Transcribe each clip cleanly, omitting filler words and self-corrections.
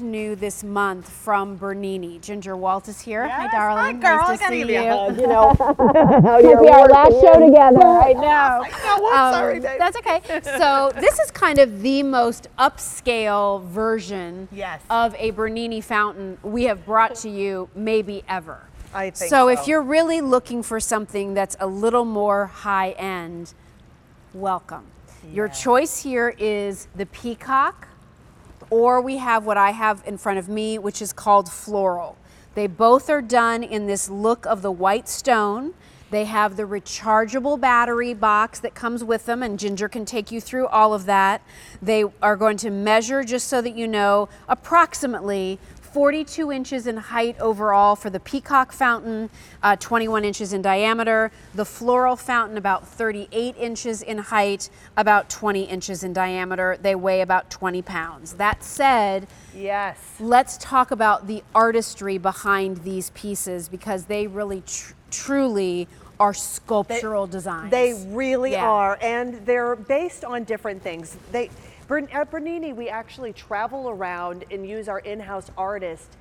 New this month from Bernini. Ginger Walt is here. Yes, hi, darling. hi, girl. Nice I to gotta see give you a you. hug, You know, might be our last show together. I know. Oh, I'm sorry, Dave. That's okay. So this is kind of the most upscale version Yes. of a Bernini fountain we have brought to you maybe ever. I think so. If you're really looking for something that's a little more high end, welcome. Your choice here is the Peacock, or we have what I have in front of me, which is called Floral. They both are done in this look of the white stone. They have the rechargeable battery box that comes with them, and Ginger can take you through all of that. They are going to measure, just so that you know, approximately 42 inches in height overall for the Peacock fountain, 21 inches in diameter. The Floral fountain about 38 inches in height, about 20 inches in diameter. They weigh about 20 pounds. That said, yes, let's talk about the artistry behind these pieces, because they really truly are sculptural designs. they really are, and they're based on different things. At Bernini, we actually travel around and use our in-house artist,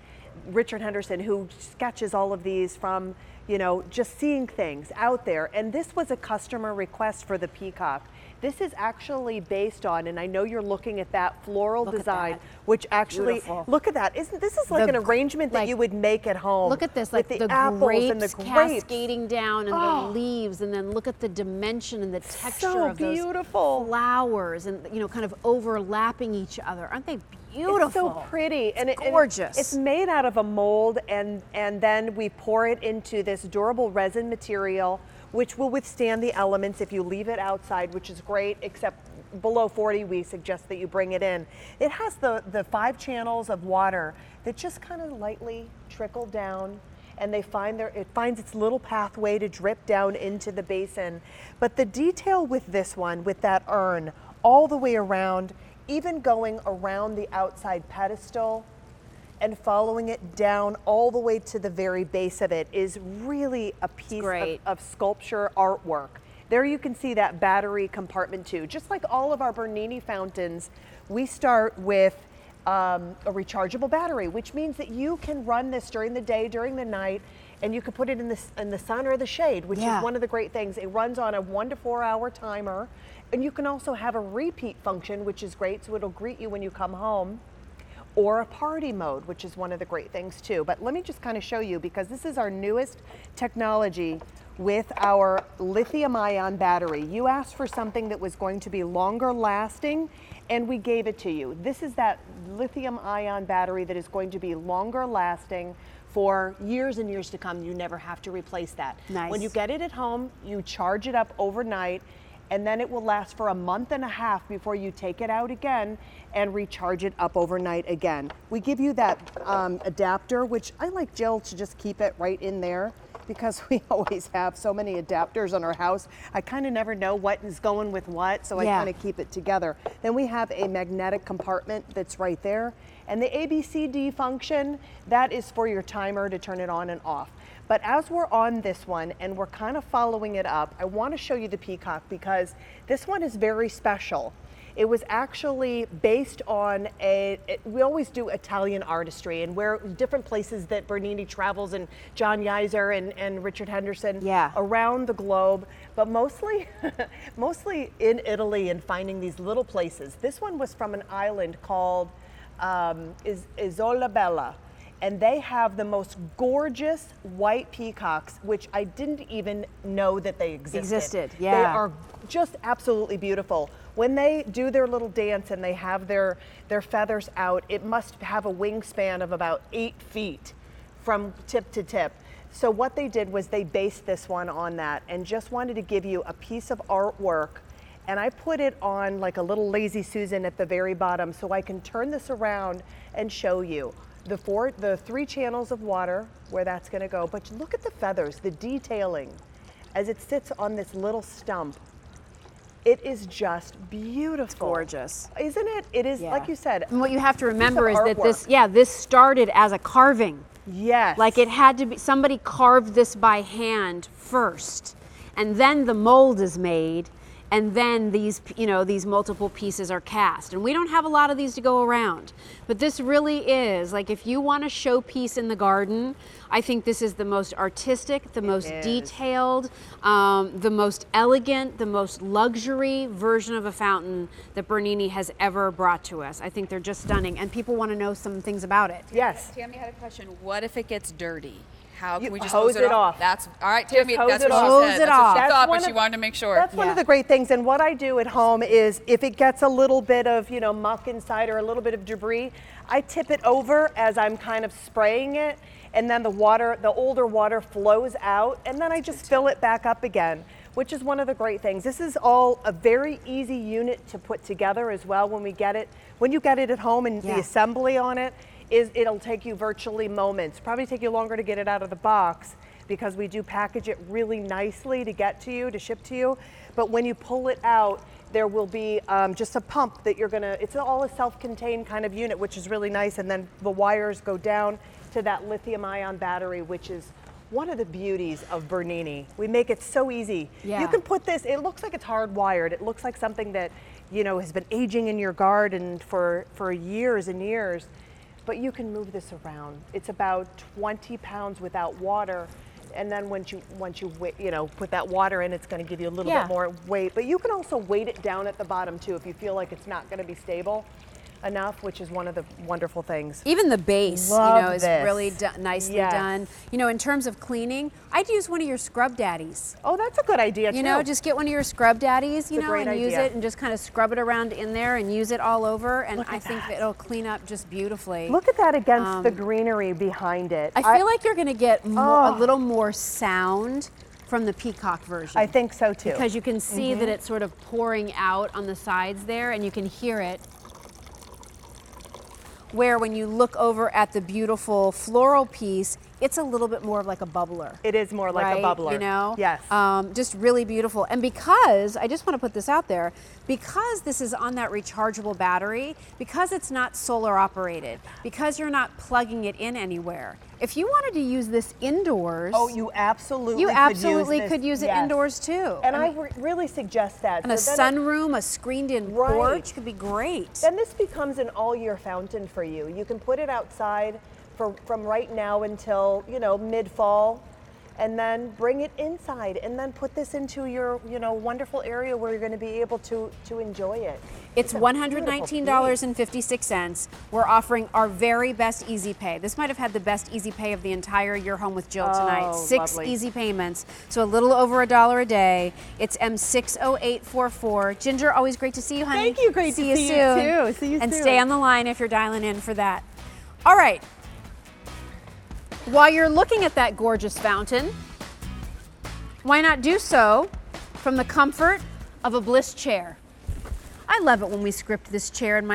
Richard Henderson, who sketches all of these from, you know, just seeing things out there. And this was a customer request for the Peacock. This is actually based on, and I know you're looking at that floral design, which actually, look at that. This is like an arrangement that you would make at home. Look at this, like the apples grapes and the grapes cascading down, and the leaves, and then look at the dimension and the texture so of those beautiful flowers, and you know, kind of overlapping each other. Aren't they beautiful? It's so pretty, and gorgeous. It's made out of a mold, and then we pour it into this durable resin material, which will withstand the elements if you leave it outside, which is great, except below 40, we suggest that you bring it in. It has the 5 channels of water that just kind of lightly trickle down, and it finds its little pathway to drip down into the basin. But the detail with this one, with that urn, all the way around, even going around the outside pedestal, and following it down all the way to the very base of it, is really a piece of sculpture artwork. There you can see that battery compartment too. Just like all of our Bernini fountains, we start with a rechargeable battery, which means that you can run this during the day, during the night, and you can put it in the sun or the shade, which is one of the great things. It runs on a 1 to 4 hour timer, and you can also have a repeat function, which is great, so it'll greet you when you come home, or a party mode, which is one of the great things too. But let me just kind of show you, because this is our newest technology with our lithium ion battery. You asked for something that was going to be longer lasting, and we gave it to you. This is that lithium ion battery that is going to be longer lasting for years and years to come. You never have to replace that. Nice. When you get it at home, you charge it up overnight, and then it will last for a month and a half before you take it out again and recharge it up overnight again. We give you that adapter, which I like Jill to just keep it right in there, because we always have so many adapters on our house. I kind of never know what is going with what, so I kind of keep it together. Then we have a magnetic compartment that's right there. And the ABCD function, that is for your timer to turn it on and off. But as we're on this one and we're kind of following it up, I want to show you the Peacock, because this one is very special. It was actually based on we always do Italian artistry, and where different places that Bernini travels, and John Yeiser and Richard Henderson around the globe, but mostly in Italy, and finding these little places. This one was from an island called Isola Bella. And they have the most gorgeous white peacocks, which I didn't even know that they existed. They are just absolutely beautiful. When they do their little dance and they have their feathers out, it must have a wingspan of about 8 feet from tip to tip. So what they did was they based this one on that, and just wanted to give you a piece of artwork. And I put it on like a little lazy Susan at the very bottom, so I can turn this around and show you the 3 channels of water where that's going to go. But look at the feathers, the detailing as it sits on this little stump. It is just beautiful. It's gorgeous, isn't it? It is, like you said. And what you have to remember is that this started as a carving. Yes. Like it had to be, somebody carved this by hand first, and then the mold is made, and then these, you know, these multiple pieces are cast. And we don't have a lot of these to go around, but this really is, like, if you want a showpiece in the garden, I think this is the most artistic, the most detailed, the most elegant, the most luxury version of a fountain that Bernini has ever brought to us. I think they're just stunning, and people want to know some things about it. Yes. Tammy had a question. What if it gets dirty? How can we just hose it off? That's all right, Tammy. hose That's it what she off. said. Hose it That's off. what she That's thought, one but she of- wanted to make sure. That's one of the great things. And what I do at home is if it gets a little bit of, you know, muck inside or a little bit of debris, I tip it over as I'm kind of spraying it. And then the water, the older water flows out, and then I just fill it back up again, which is one of the great things. This is all a very easy unit to put together as well when we get it. When you get it at home and the assembly on it, it'll take you virtually moments. Probably take you longer to get it out of the box because we do package it really nicely to get to you, to ship to you. But when you pull it out, there will be just a pump that you're gonna, it's all a self-contained kind of unit, which is really nice. And then the wires go down to that lithium ion battery, which is one of the beauties of Bernini. We make it so easy. Yeah. You can put this, it looks like it's hardwired. It looks like something that, you know, has been aging in your garden for years and years, but you can move this around. It's about 20 pounds without water. And then once you you know, put that water in, it's going to give you a little bit more weight. But you can also weight it down at the bottom too if you feel like it's not going to be stable enough, which is one of the wonderful things. Even the base, Love you know, is this. really nicely done. You know, in terms of cleaning, I'd use one of your scrub daddies. Oh, that's a good idea too. You know, just get one of your scrub daddies, you It's a know, great and use idea. it and just kind of scrub it around in there and use it all over. And Look I at think that. that it'll clean up just beautifully. Look at that against the greenery behind it. I feel like you're going to get a little more sound from the Peacock version. I think so too. Because you can see that it's sort of pouring out on the sides there, and you can hear it. Where when you look over at the beautiful floral piece, it's a little bit more of like a bubbler. It is more like right? a bubbler. You know? Yes. Just really beautiful. And because, I just want to put this out there, because this is on that rechargeable battery, because it's not solar operated, because you're not plugging it in anywhere, if you wanted to use this indoors, Oh, you absolutely could use it yes. indoors too. And I really suggest that. And a So then sunroom, a screened-in Right. porch could be great. Then this becomes an all-year fountain for you. You can put it outside from right now until, you know, mid-fall, and then bring it inside, and then put this into your, you know, wonderful area where you're going to be able to enjoy it. It's a beautiful $119.56. We're offering our very best easy pay. This might have had the best easy pay of the entire Your Home with Jill tonight. Oh, 6 lovely. easy payments, so a little over $1 a day. It's M60844. Ginger, always great to see you, honey. Thank you. Great to see you see you soon. too. See you and soon. stay on the line if you're dialing in for that. All right. While you're looking at that gorgeous fountain, why not do so from the comfort of a Bliss chair? I love it when we script this chair in my